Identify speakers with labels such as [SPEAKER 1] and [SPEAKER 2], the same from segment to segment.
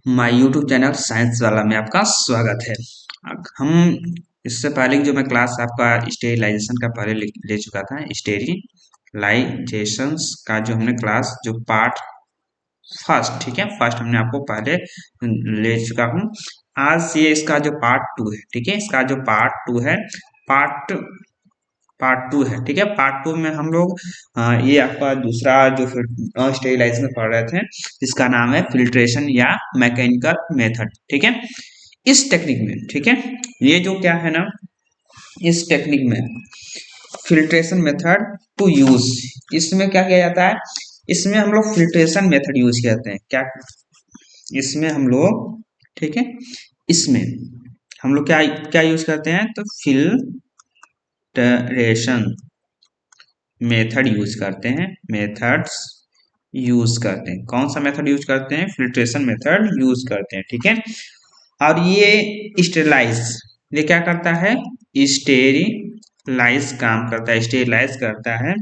[SPEAKER 1] My YouTube channel science वाला में आपका स्वागत है। हम इससे पहले जो मैं क्लास आपका स्टेरिलाइजेशन का पहले ले चुका था। स्टेरिलाइजेशंस का जो हमने क्लास जो पार्ट फर्स्ट, ठीक है, फर्स्ट हमने आपको पहले ले चुका हूँ। आज ये इसका जो पार्ट टू है, ठीक है, इसका जो पार्ट टू है, पार्ट पार्ट टू है, ठीक है। पार्ट टू में हम लोग ये आपका दूसरा जो स्टेरिलाइजेशन पढ़ रहे थे, जिसका नाम है फिल्ट्रेशन या मैकेनिकल मेथड, ठीक है। इस टेक्निक में, ठीक है, ये जो क्या है ना, इस टेक्निक में फिल्ट्रेशन मेथड टू यूज, इसमें क्या किया जाता है, इसमें हम लोग फिल्ट्रेशन मेथड यूज करते हैं। क्या इसमें हम लोग, ठीक है, इसमें हम लोग क्या क्या यूज करते हैं, तो फिल्ट्रेशन मेथड यूज करते हैं, मेथड्स यूज करते हैं। कौन सा मेथड यूज करते हैं, फिल्ट्रेशन मेथड यूज करते हैं, ठीक है। और ये स्टेरिलाइज, ये क्या करता है, स्टेरिलाइज काम करता है, स्टेरिलाइज करता है,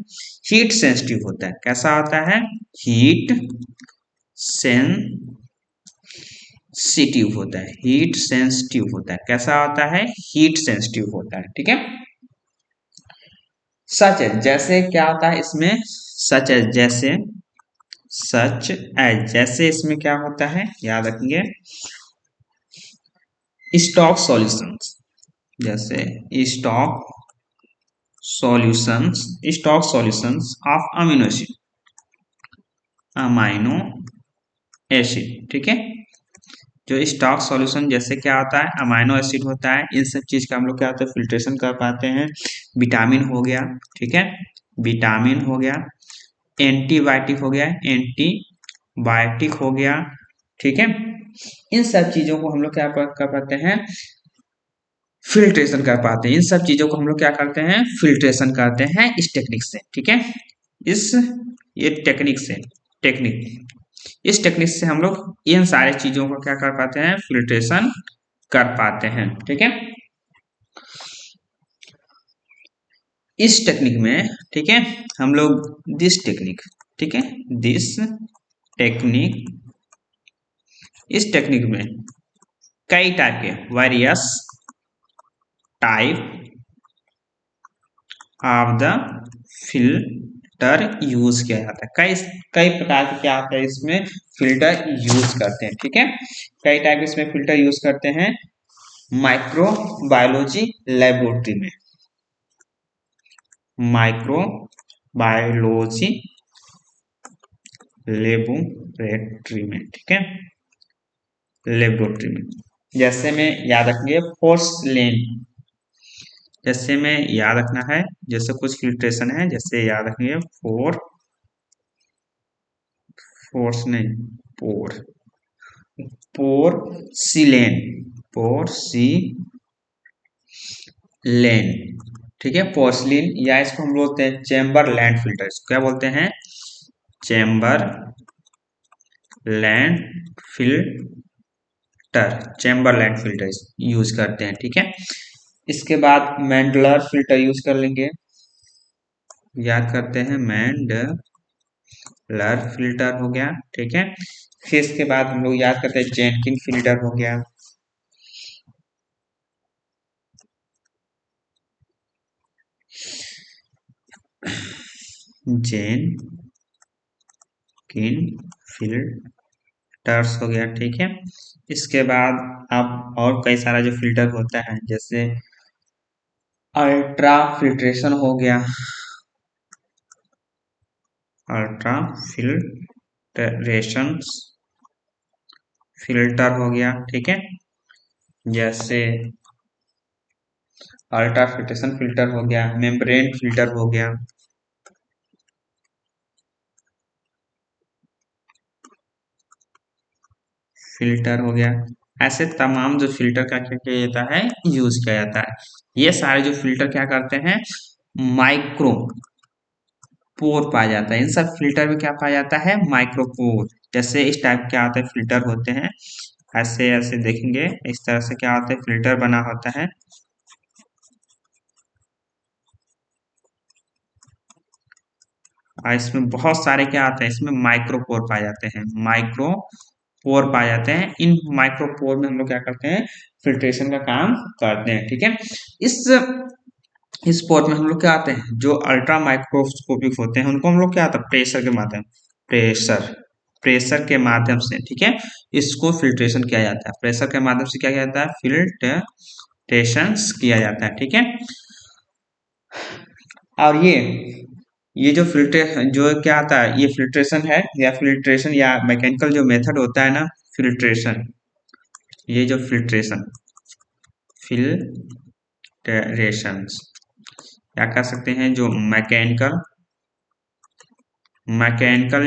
[SPEAKER 1] हीट सेंसिटिव होता है। कैसा होता है, हीट सेंसिटिव होता है, हीट सेंसिटिव होता है। कैसा होता है, हीट सेंसिटिव होता है, ठीक है। सच है, जैसे क्या होता है इसमें, सच है, जैसे इसमें क्या होता है, याद रखेंगे, स्टॉक सॉल्यूशंस, जैसे stock solutions, stock solutions of amino acid, ठीक है। जो स्टॉक सॉल्यूशन जैसे क्या होता है, अमाइनो एसिड होता है, इन सब चीज का हम लोग क्या होता है, फिल्ट्रेशन कर पाते हैं। विटामिन हो गया, ठीक है, विटामिन हो गया, एंटीबायोटिक हो गया, एंटीबायोटिक हो गया, ठीक है। इन सब चीजों को हम लोग क्या कर पाते हैं, फिल्ट्रेशन कर पाते हैं। इन सब चीजों को हम लोग क्या करते हैं, फिल्ट्रेशन करते हैं इस टेक्निक से, ठीक है। इस ये टेक्निक से, टेक्निक इस टेक्निक से हम लोग इन सारे चीजों को क्या कर पाते हैं, फिल्ट्रेशन कर पाते हैं, ठीक है। इस टेक्निक में, ठीक है, हम लोग दिस टेक्निक, ठीक है, दिस टेक्निक, इस टेक्निक में कई टाइप के various type of the filter use किया जाता है। कई कई प्रकार के क्या होता है इसमें, फिल्टर यूज करते हैं, ठीक है। कई टाइप इसमें फिल्टर यूज करते हैं माइक्रोबायोलॉजी लेबोरेटरी में, माइक्रोबायोलॉजी लेबोरेटरी में, ठीक है, लेबोरेटरी में। जैसे में याद रखेंगे फोर्सलेन, जैसे में याद रखना है, जैसे कुछ फिल्ट्रेशन है, जैसे याद रखेंगे फोर्स नहीं, पोर पोर्सिलेन, पोर्सिलेन, ठीक है, पोर्सिलीन, या इसको हम बोलते हैं चेम्बर लैंड फिल्टर। इसको क्या बोलते हैं, chamber land filter, chamber land filter use करते हैं, ठीक है। इसके बाद मैंडलर फिल्टर यूज कर लेंगे, याद करते हैं मैंडलर फिल्टर हो गया, ठीक है। फिर इसके बाद हम लोग याद करते हैं जेनकिन फिल्टर हो गया, जेनकिन फिल्टर्स हो गया, ठीक है। इसके बाद आप और कई सारा जो फिल्टर होता है, जैसे अल्ट्रा फिल्ट्रेशन हो गया, अल्ट्रा फिल्ट्रेशन फिल्टर हो गया, ठीक है। जैसे अल्ट्रा फिल्ट्रेशन फिल्टर हो गया, मेम्ब्रेन फिल्टर हो गया, फिल्टर हो गया। ऐसे तमाम जो फिल्टर का क्या किया जाता है, यूज किया जाता है। ये सारे जो फिल्टर क्या करते हैं, माइक्रो पोर पाया जाता है। इन सब फिल्टर में क्या पाया जाता है, माइक्रोपोर। जैसे इस टाइप के आते हैं फिल्टर होते हैं, ऐसे ऐसे देखेंगे, इस तरह से क्या होता है, फिल्टर बना होता है। और इसमें बहुत सारे क्या आते हैं, इसमें माइक्रोपोर पाए जाते हैं, माइक्रोपोर पोर पाए जाते हैं। इन माइक्रोपोर में हम लोग क्या करते हैं, फिल्ट्रेशन का काम करते हैं। ठीक है, इस स्पोर्ट में हम लोग क्या आते हैं, जो अल्ट्रा माइक्रोस्कोपिक होते हैं उनको हम लोग क्या आता है, प्रेशर के माध्यम से, ठीक है, इसको फिल्ट्रेशन किया जाता है। प्रेशर के माध्यम से क्या किया जाता है, फिल्ट्रेशन किया जाता है। ठीक है, और ये जो फिल्टर जो क्या आता है, ये फिल्ट्रेशन है या फिल्ट्रेशन या मैकेनिकल जो मेथड होता है ना, फिल्ट्रेशन, ये जो फिल्ट्रेशन क्या कह सकते हैं, जो मैकेनिकल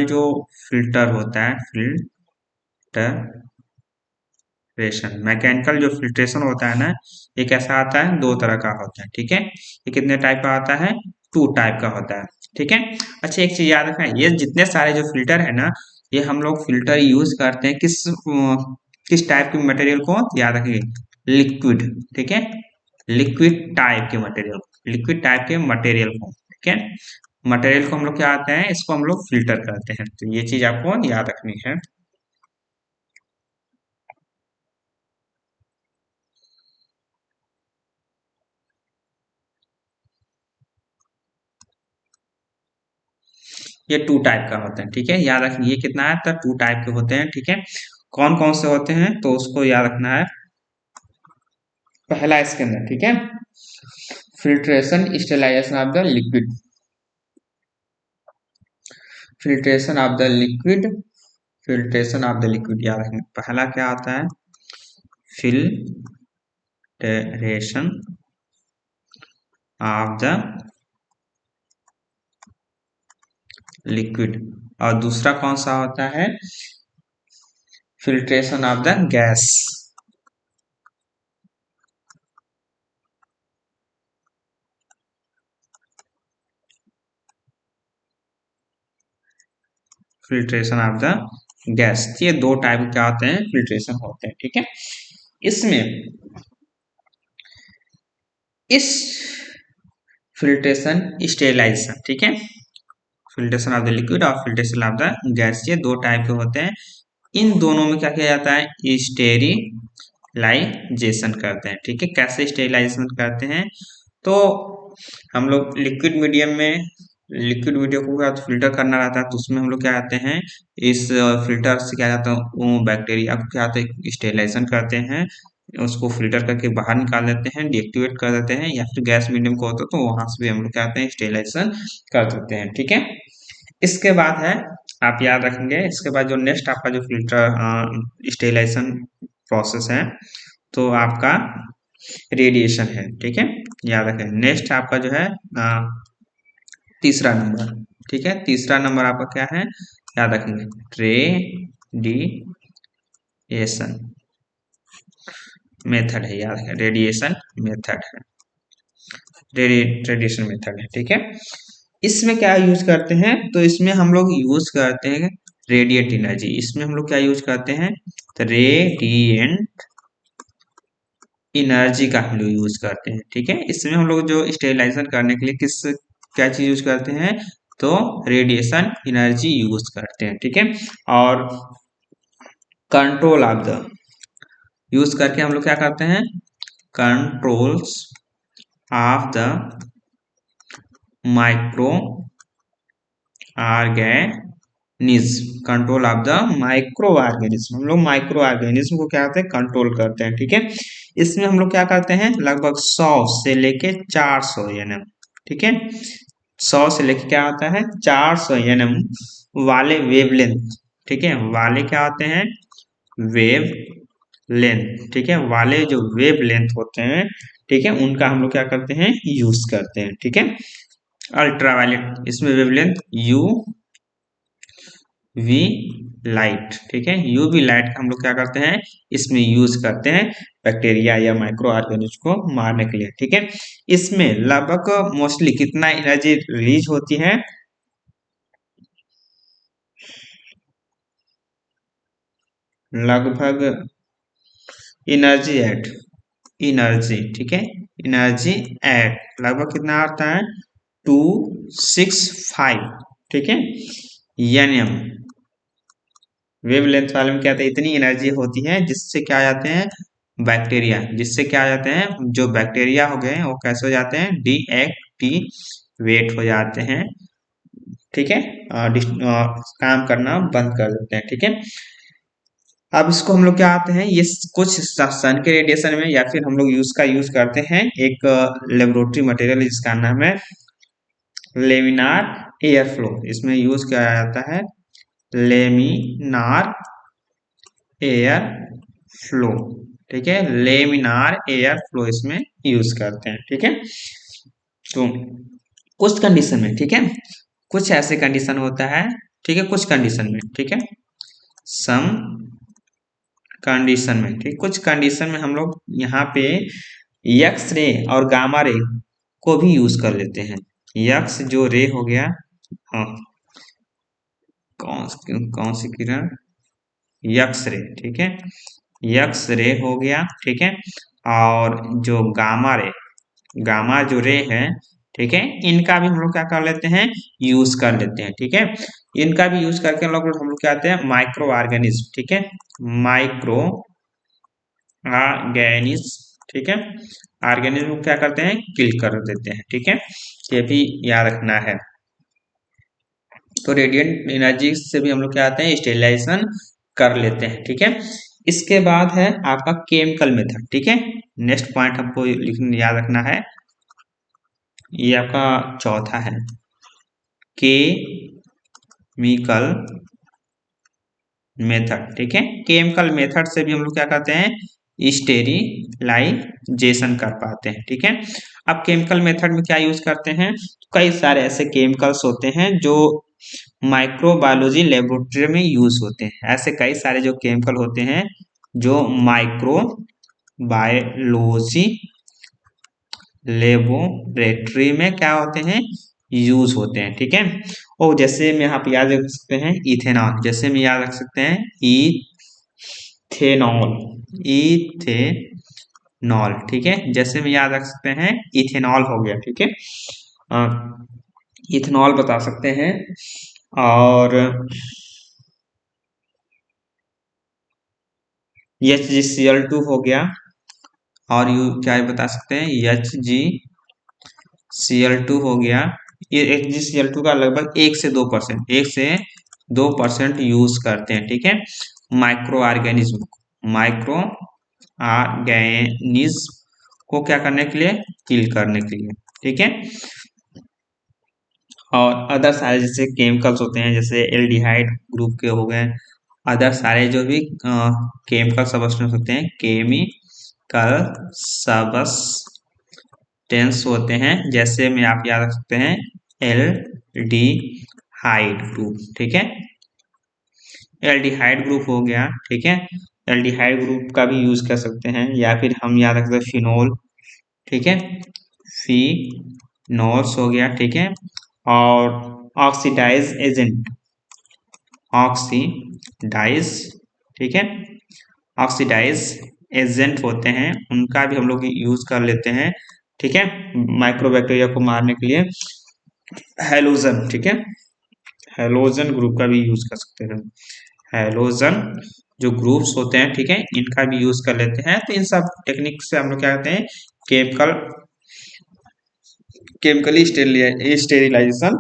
[SPEAKER 1] जो फिल्टर होता है, मैकेनिकल जो फिल्ट्रेशन होता है ना, ये कैसा आता है, दो तरह का होता है। ठीक है, ये कितने टाइप का आता है, टू टाइप का होता है। ठीक है, अच्छा एक चीज याद रखना, ये जितने सारे जो फिल्टर है ना, ये हम लोग फिल्टर यूज करते हैं किस टाइप के मटेरियल को, याद रखिए, लिक्विड। ठीक है, लिक्विड टाइप के मटेरियल को। ठीक है, मटेरियल को हम लोग क्या आते हैं, इसको हम लोग फिल्टर करते हैं। तो ये चीज आपको याद रखनी है। ये टू टाइप का होता है। ठीक है, याद रखिए, ये कितना है, तो टू टाइप के होते हैं। ठीक है, कौन कौन से होते हैं, तो उसको याद रखना है। पहला इसके अंदर, ठीक है, filtration sterilisation of the liquid, filtration of the liquid, filtration of the liquid, याद रखें। पहला क्या आता है, फिल्ट्रेशन ऑफ द लिक्विड, और दूसरा कौन सा होता है, filtration of the gas. Filtration of the gas, ये दो टाइप क्या होते हैं, फिल्ट्रेशन होते हैं। ठीक है, इसमें इस फिल्ट्रेशन स्टेरिलाइजेशन, ठीक है, फिल्ट्रेशन ऑफ द लिक्विड और फिल्ट्रेशन ऑफ द गैस, ये दो टाइप के होते हैं। इन दोनों में क्या किया जाता है, स्टेरिलाइजेशन करते हैं। ठीक है, कैसे स्टेरिलाइजेशन करते हैं, तो हम लोग लिक्विड मीडियम को क्या फिल्टर करना रहता है, तो उसमें हम लोग क्या करते हैं, इस फिल्टर से क्या जाता है, बैक्टीरिया को क्या होता है, स्टेरिलाइजेशन करते हैं, उसको फिल्टर करके बाहर निकाल देते हैं, डीएक्टिवेट कर देते हैं, या फिर गैस मीडियम को होता है तो वहां से भी हम लोग क्या करते हैं, स्टेरिलाइजेशन कर देते हैं। ठीक है, इसके बाद है, आप याद रखेंगे, इसके बाद जो नेक्स्ट आपका जो फिल्टर स्टेरिलाइजेशन प्रोसेस है, तो आपका रेडिएशन है। ठीक है, याद रखें, नेक्स्ट आपका जो है तीसरा नंबर। ठीक है, तीसरा नंबर आपका क्या है, याद रखेंगे, रेडिएशन मेथड है, याद है, रेडिएशन मेथड है, रेडिएशन मेथड है। ठीक है, इसमें क्या यूज करते हैं, तो इसमें हम लोग यूज करते हैं रेडिएंट एनर्जी। इसमें हम लोग क्या यूज करते हैं, तो रेडिएंट एनर्जी का हम लोग यूज करते हैं। ठीक है, इसमें हम लोग जो स्टेरिलाइजेशन करने के लिए क्या चीज यूज करते हैं, तो रेडिएशन एनर्जी यूज करते हैं। ठीक है, और कंट्रोल ऑफ द यूज करके हम लोग क्या करते हैं, controls of the micro organism, control of the micro organism, हम लोग माइक्रो ऑर्गेनिज्म को क्या करते हैं, कंट्रोल करते हैं। ठीक है, इसमें हम लोग क्या करते हैं, लगभग 100 से लेके 400 एनएम, ठीक है, 100 से लेके क्या होता है, 400 एनएम वाले वेवलेंथ, ठीक है, वाले क्या होते हैं, वेव लेंथ, ठीक है, वाले जो वेव लेंथ होते हैं, ठीक है, उनका हम लोग क्या करते हैं, यूज करते हैं। ठीक है, अल्ट्रावायलेट, इसमें वेवलेंथ यू वी लाइट, ठीक है, यूवी लाइट का हम लोग क्या करते हैं, इसमें यूज करते हैं बैक्टीरिया या माइक्रो ऑर्गेनिज्म को मारने के लिए। ठीक है, इसमें लगभग मोस्टली कितना एनर्जी रिलीज होती है, लगभग एनर्जी, ठीक है, एनर्जी एट लगभग कितना आता है, 265, ठीक है, एनएम वेवलेंथ वाले में क्या होता है, इतनी एनर्जी होती है जिससे क्या आ जाते हैं बैक्टीरिया, जिससे क्या आ जाते हैं जो बैक्टीरिया हो गए वो कैसे हो जाते हैं डीएक्टिवेट हो जाते हैं, ठीक है। काम करना बंद कर देते हैं, ठीक है। अब इसको हम लोग क्या आते हैं, ये कुछ सन के रेडिएशन में या फिर हम लोग यूज करते हैं एक लेबोरेटरी मटेरियल जिसका नाम है लेमिनार एयर फ्लो। इसमें यूज किया जाता है लेमिनार एयर फ्लो, ठीक है। लेमिनार एयर फ्लो इसमें यूज करते हैं, ठीक है। तो कुछ कंडीशन में, ठीक है, कुछ ऐसे कंडीशन होता है, ठीक है, कुछ कंडीशन में, ठीक है, सम कंडीशन में, ठीक, कुछ कंडीशन में हम लोग यहाँ पे यक्स रे और गामा रे को भी यूज कर लेते हैं। यक्स जो रे हो गया, हाँ, कौन सी किरण, यक्स रे, ठीक है, यक्स रे हो गया, ठीक है। और जो गामा रे, गामा जो रे है, ठीक है, इनका भी हम लोग क्या कर लेते हैं, यूज कर लेते हैं, ठीक है। इनका भी यूज करके हम लोग क्या आते हैं माइक्रो ऑर्गेनिज्म, ठीक है, माइक्रो ऑर्गेनिज्म, ठीक है, ऑर्गेनिज्म को क्या करते हैं किल कर देते हैं, ठीक है। ये भी याद रखना है। तो रेडिएंट एनर्जी से भी हम लोग क्या आते हैं स्टेरिलाइजेशन कर लेते हैं, ठीक है। इसके बाद है आपका केमिकल मेथड, ठीक है। नेक्स्ट पॉइंट हमको याद रखना है, ये आपका चौथा है केमिकल मेथड, ठीक है। केमिकल मेथड से भी हम लोग क्या करते हैं स्टेरिलाइजेशन कर पाते हैं, ठीक है। अब केमिकल मेथड में क्या यूज करते हैं, कई सारे ऐसे केमिकल्स होते हैं जो माइक्रोबायोलॉजी लेबोरेटरी में यूज होते हैं। ऐसे कई सारे जो केमिकल होते हैं जो माइक्रोबायोलॉजी लेबोरेटरी में क्या होते हैं यूज होते हैं, ठीक है। और जैसे में आप याद रख सकते हैं इथेनॉल, जैसे में याद रख सकते हैं इथेनॉल, इथेनॉल, ठीक है, जैसे में याद रख सकते हैं इथेनॉल हो गया, ठीक है, इथेनॉल बता सकते हैं। और HgCl2 हो गया, और यू क्या बता सकते हैं HgCl2 हो गया। ये HgCl2 का लगभग 1 से 2%, 1 से 2% यूज करते हैं, ठीक है, माइक्रो ऑर्गेनिज्म को क्या करने के लिए किल करने के लिए, ठीक है। और अदर सारे जैसे केमिकल्स होते हैं जैसे एल्डिहाइड ग्रुप के हो गए, अदर सारे जो भी केमिकल सबस्टेंस होते हैं केमिकल सबस्टेंस होते हैं, जैसे में आप याद रख सकते हैं एल्डिहाइड ग्रुप, ठीक है, एल्डिहाइड ग्रुप हो गया, ठीक है। एल्डिहाइड ग्रुप का भी यूज कर सकते हैं, या फिर हम याद रख सकते हैं फिनोल, ठीक है, फिनोल्स हो गया, ठीक है। और ऑक्सीडाइज एजेंट, ऑक्सीडाइज, ठीक है, ऑक्सीडाइज एजेंट होते हैं, उनका भी हम लोग यूज कर लेते हैं, ठीक है, माइक्रोबैक्टीरिया को मारने के लिए। हेलोजन, ठीक है, हेलोजन ग्रुप का भी यूज कर सकते हैं, हेलोजन जो ग्रुप्स होते हैं, ठीक है, इनका भी यूज कर लेते हैं। तो इन सब टेक्निक से हम लोग क्या करते हैं केमिकली स्टेरिलाइजेशन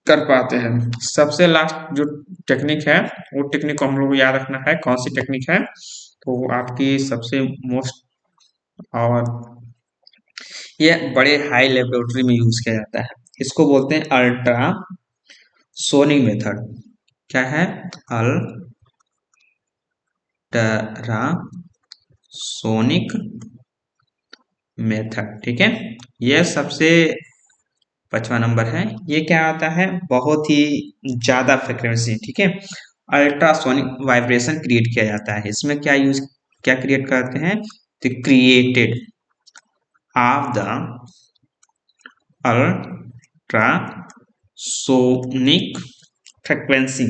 [SPEAKER 1] कर पाते हैं। सबसे लास्ट जो टेक्निक है वो टेक्निक को हम लोग को याद रखना है, कौन सी टेक्निक है, तो आपकी सबसे मोस्ट, और ये बड़े हाई लेबोरेटरी में यूज किया जाता है, इसको बोलते हैं अल्ट्रा सोनिक मेथड। क्या है अल्ट्रा सोनिक मेथड, ठीक है। यह सबसे 5वां नंबर है। ये क्या आता है बहुत ही ज्यादा फ्रिक्वेंसी, ठीक है, अल्ट्रासोनिक वाइब्रेशन क्रिएट किया जाता है। इसमें क्या क्रिएट करते हैं, the created of the ultrasonic frequency,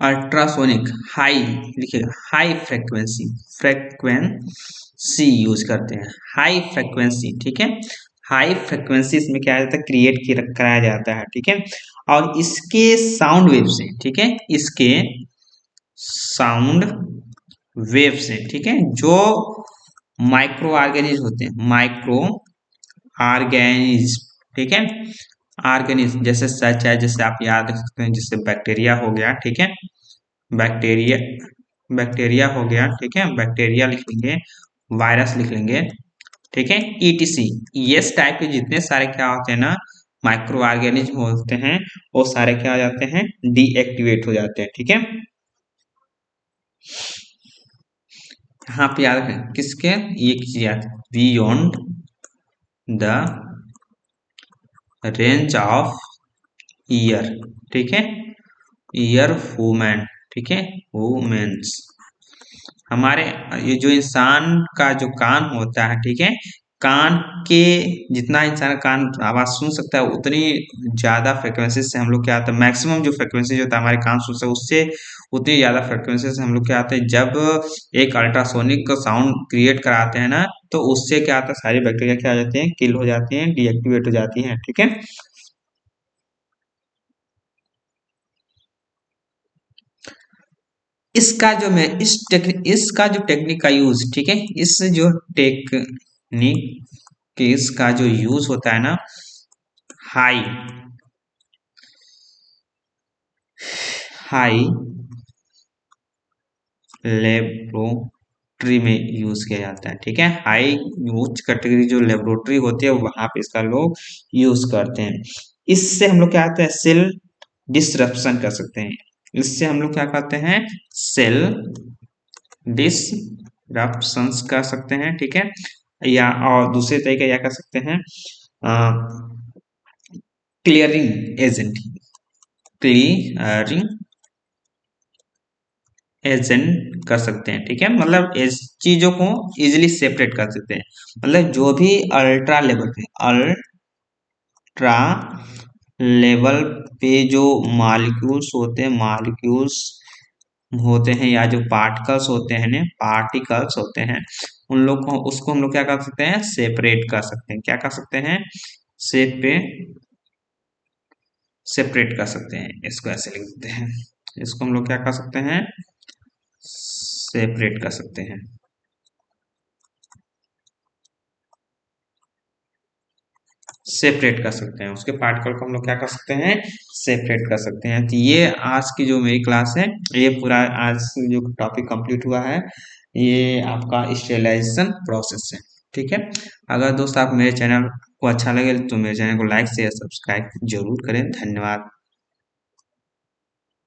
[SPEAKER 1] ultrasonic high, लिखिएगा हाई फ्रिक्वेंसी, फ्रिक्वेंसी यूज करते हैं, हाई फ्रिक्वेंसी, ठीक है, हाई फ्रिक्वेंसी इसमें क्या जाता है, क्रिएट कराया जाता है, ठीक है। और इसके साउंड वेव से, ठीक है, इसके साउंड वेव से, ठीक है, जो माइक्रो ऑर्गेनिज होते हैं, माइक्रो ऑर्गेनिज, ठीक है, ऑर्गेनिज जैसे सच है, जैसे आप याद रख सकते हैं, जैसे बैक्टीरिया हो गया, ठीक है, बैक्टीरिया, बैक्टीरिया हो गया, ठीक है, बैक्टीरिया लिख लेंगे, वायरस लिख लेंगे, ठीक है, ईटीसी, ये टाइप के जितने सारे क्या होते हैं ना, माइक्रो ऑर्गेनिज्म होते हैं, वो सारे क्या हो जाते हैं, डीएक्टिवेट हो जाते हैं, ठीक है। यहाँ पे याद रखें किसके, ये चीज याद, beyond the range of year, ठीक है, ईयर वुमेन, ठीक है, वुमेन्स, हमारे ये जो इंसान का जो कान होता है, ठीक है, कान के जितना इंसान कान आवाज सुन सकता है, उतनी ज्यादा फ्रिक्वेंसी से हम लोग क्या आता है, मैक्सिमम जो फ्रिक्वेंसी होता है हमारे कान सुन सकते हैं, उससे उतनी ज्यादा फ्रिक्वेंसी से हम लोग क्या आते हैं, जब एक अल्ट्रासोनिक साउंड क्रिएट कराते हैं ना, तो उससे क्या आता है, सारी बैक्टीरिया क्या हो जाती है, किल हो जाती है, डीएक्टिवेट हो जाती है, ठीक है। इसका जो मैं इसका जो टेक्निक का यूज, ठीक है, इस जो टेक्निक कि इसका जो यूज होता है ना, हाई हाई लेबोरेटरी में यूज किया जाता है, ठीक है, हाई उच्च कैटेगरी जो लेबोरेटरी होती है वहां पे इसका लोग यूज करते हैं। इससे हम लोग क्या कहते हैं, सेल डिसरप्शन कर सकते हैं, इससे हम लोग क्या कहते हैं, सेल डिसरप्शंस कर सकते हैं, ठीक है, या और दूसरे तरीके क्या कर सकते हैं, क्लियरिंग एजेंट, क्लियरिंग एजेंट कर सकते हैं, ठीक है, मतलब इस चीजों को इजीली सेपरेट कर सकते हैं, मतलब जो भी अल्ट्रा लेवल पे, अल्ट्रा लेवल पे जो मॉलिक्यूल्स होते हैं, मॉलिक्यूल्स होते हैं या जो पार्टिकल्स होते हैं ना, पार्टिकल्स होते हैं, उन लोग को, उसको हम लोग क्या कर सकते हैं, सेपरेट कर सकते हैं, क्या कर सकते हैं, सेपे सेपरेट कर सकते हैं, इसको ऐसे लिख देते हैं, इसको हम लोग क्या कर सकते हैं, सेपरेट कर सकते हैं, सेपरेट कर सकते हैं, उसके पार्टिकल को हम लोग क्या कर सकते हैं, सेपरेट कर सकते हैं। तो ये आज की जो मेरी क्लास है, ये पूरा आज जो टॉपिक कंप्लीट हुआ है, ये आपका स्टेरिलाइजेशन प्रोसेस है, ठीक है। अगर दोस्त आप मेरे चैनल को अच्छा लगे तो मेरे चैनल को लाइक शेयर सब्सक्राइब जरूर करें, धन्यवाद।